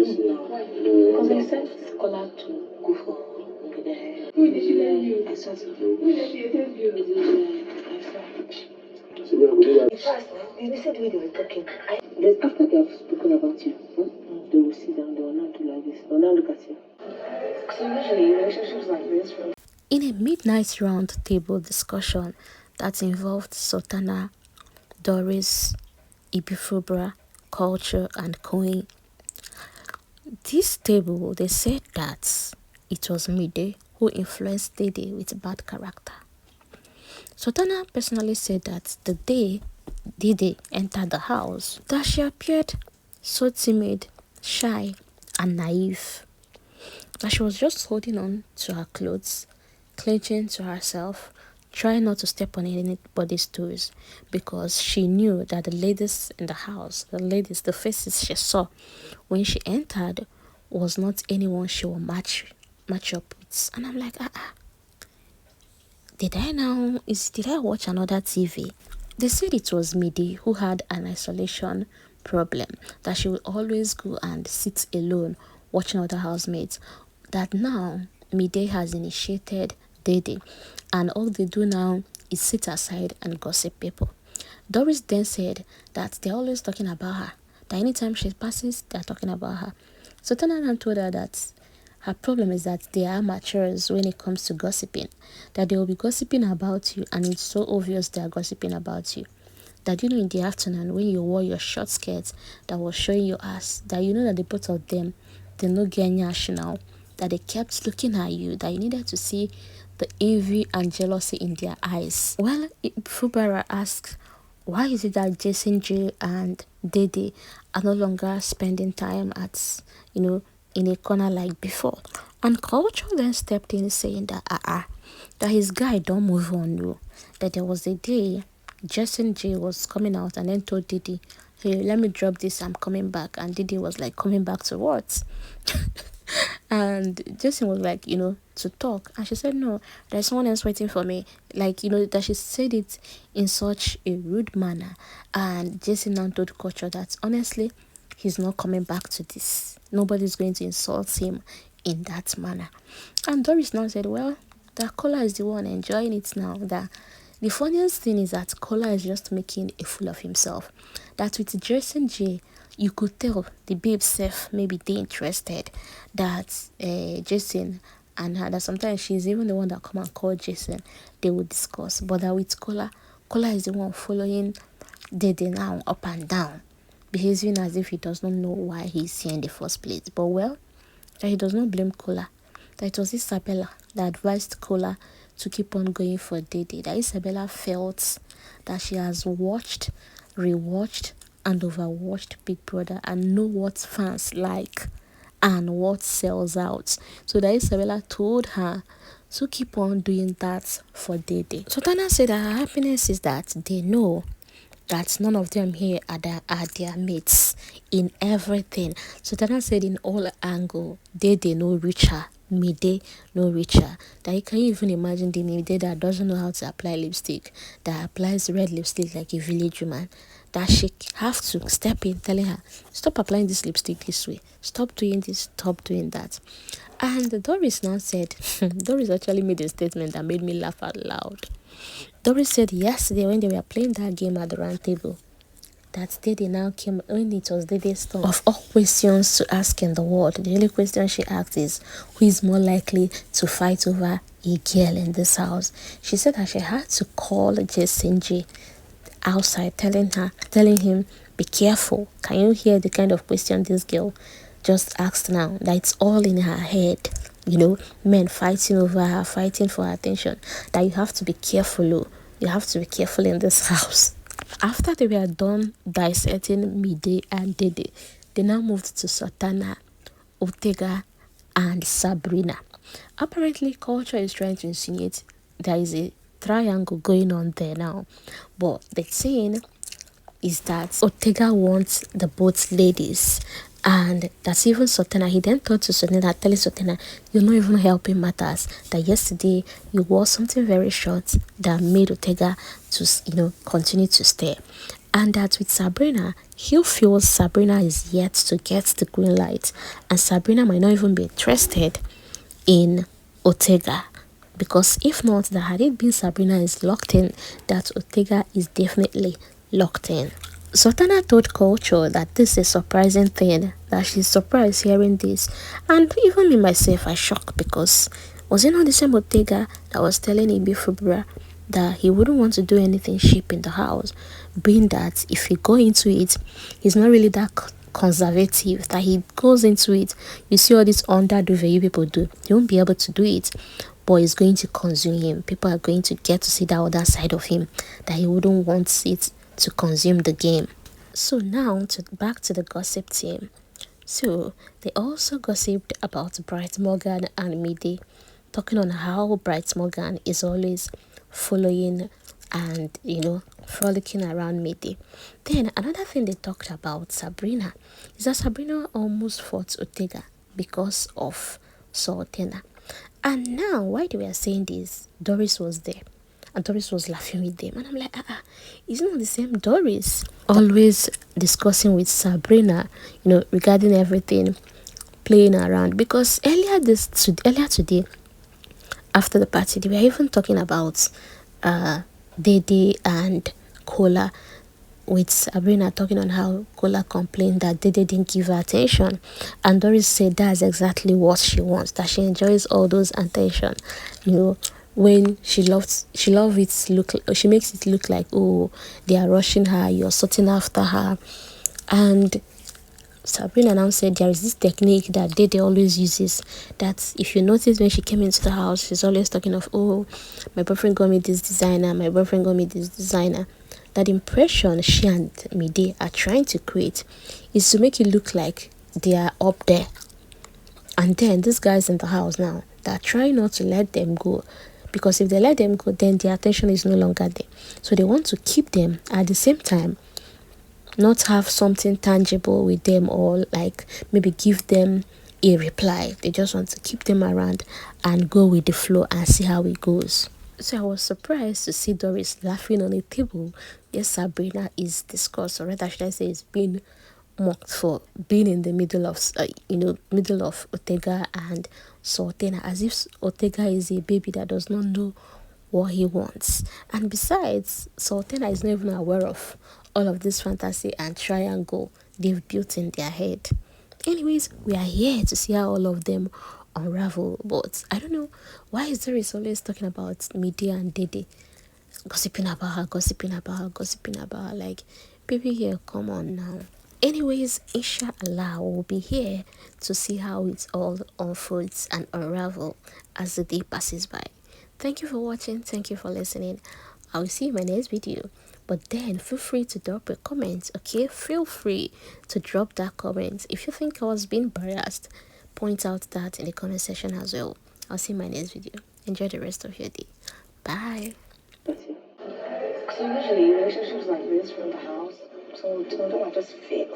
Just now. Because I sent Kola to go for Mide. Who did she let you? I saw it. Who let you send you? I saw. In fact, they said when they were talking. After they have spoken about you, they will sit down, they will not do like this. They will not look at you. So usually relationships like this. In a midnight round table discussion that involved Sultana, Doris, Bbnaija, Kulture, and Queen, this table, they said that it was Mide who influenced Dede with bad character. Sultana personally said that the day Dede entered the house, that she appeared so timid, shy, and naive, that she was just holding on to her clothes, clenching to herself, trying not to step on anybody's toes, because she knew that the ladies in the house, the faces she saw when she entered, was not anyone she will match up with. And I'm like, did I watch another TV? They said it was Mide who had an isolation problem, that she would always go and sit alone watching other housemates, that now Mide has initiated Dede, and all they do now is sit aside and gossip people. Doris then said that they're always talking about her, that anytime she passes, they're talking about her. Sultana told her that her problem is that they are amateurs when it comes to gossiping, that they will be gossiping about you, and it's so obvious they are gossiping about you. That in the afternoon when you wore your short skirt that was showing your ass, that that the both of them, they no get national, that they kept looking at you, that you needed to see the envy and jealousy in their eyes. Well, Fubara asked, why is it that Jason J and Dede are no longer spending time at, in a corner like before? And Culture then stepped in saying that that his guy don't move on, no. That there was a day Jason J was coming out and then told Dede, hey, let me drop this, I'm coming back. And Dede was like, coming back to what? And Jason was like, to talk. And she said, no, there's someone else waiting for me. Like, that she said it in such a rude manner. And Jason now told Culture that honestly, he's not coming back to this. Nobody's going to insult him in that manner. And Doris now said, well, that Kola is the one enjoying it now. That the funniest thing is that Kola is just making a fool of himself. That with Jason J, you could tell the babe self maybe they interested, that Jason and her, that sometimes she's even the one that come and call Jason, they would discuss. But that with Kola is the one following Dede now up and down, behaving as if he does not know why he's here in the first place. But well, that he does not blame Kola, that it was Isabella that advised Kola to keep on going for Dede, that Isabella felt that she has watched, rewatched, and overwatched Big Brother and know what fans like and what sells out. So that Isabella told her to keep on doing that for Dede. Sultana said that her happiness is that they know that none of them here are their mates in everything. Sultana said in all angle, Dede no richer, Mide no richer. That you can even imagine the Mide that doesn't know how to apply lipstick, that applies red lipstick like a village woman, that she have to step in telling her, stop applying this lipstick this way, stop doing this, stop doing that. And Doris now said, Doris actually made a statement that made me laugh out loud. Doris said yesterday when they were playing that game at the round table, that Dede now came, when it was Dede's turn of all questions to ask in the world, the only question she asked is, who is more likely to fight over a girl in this house? She said that she had to call Jason J outside, telling him, be careful. Can you hear the kind of question this girl just asked now? That it's all in her head. Men fighting over her, fighting for her attention. That you have to be careful. You have to be careful in this house. After they were done dissecting Mide and Dede, they now moved to Sultana, Ortega, and Sabrina. Apparently, Culture is trying to insinuate there is a triangle going on there now. But the thing is that Ortega wants the both ladies, and that's even Sultana. He then turned to Sultana, telling Sultana, you're not even helping matters. That yesterday you wore something very short that made Ortega to continue to stare. And that with Sabrina, he feels Sabrina is yet to get the green light, and Sabrina might not even be interested in Ortega. Because if not, that had it been Sabrina is locked in, that Ortega is definitely locked in. Sultana told Culture that this is a surprising thing, that she's surprised hearing this. And even me myself, I shocked, because was it not the same Ortega that was telling Ibi Fubra that he wouldn't want to do anything cheap in the house, being that if he go into it, he's not really that conservative, that he goes into it, you see all this under duvet you people do, he won't be able to do it, but it's going to consume him. People are going to get to see that other side of him, that he wouldn't want it to consume the game. So now back to the gossip team. So they also gossiped about Bright Morgan and Mide, talking on how Bright Morgan is always following and frolicking around Mide. Then another thing they talked about Sabrina is that Sabrina almost fought Ortega because of Sultana. And now, why they were saying this, Doris was there. And Doris was laughing with them. And I'm like, it's not the same Doris. Always discussing with Sabrina, regarding everything, playing around. Because earlier today, after the party, they were even talking about Dede and Kola, with Sabrina talking on how Kola complained that Dede didn't give her attention, and Doris said that's exactly what she wants, that she enjoys all those attention, when she makes it look like, oh, they are rushing her, you're sorting after her. And Sabrina now said there is this technique that Dede always uses, that if you notice when she came into the house, she's always talking of, oh, my boyfriend got me this designer, that impression she and Mide are trying to create is to make it look like they are up there. And then these guys in the house now, they're trying not to let them go, because if they let them go, then their attention is no longer there. So they want to keep them at the same time, not have something tangible with them, or like maybe give them a reply. They just want to keep them around and go with the flow and see how it goes. So I was surprised to see Doris laughing on a table where Sabrina is discussed, or rather should I say is being mocked for being in the middle of Ortega and Sultana, as if Ortega is a baby that does not know what he wants. And besides, Sultana is not even aware of all of this fantasy and triangle they've built in their head. Anyways, we are here to see how all of them unravel, but I don't know why is Doris always talking about Mide and Dede, gossiping about her, like, baby here, come on now. Anyways, inshallah, we'll be here to see how it all unfolds and unravel as the day passes by. Thank you for watching, thank you for listening. I will see you in my next video. But then feel free to drop a comment, okay? Feel free to drop that comment. If you think I was being biased, point out that in the comment section as well. I'll see you in my next video. Enjoy the rest of your day. Bye. So usually relationships like this from the house, so don't I just fake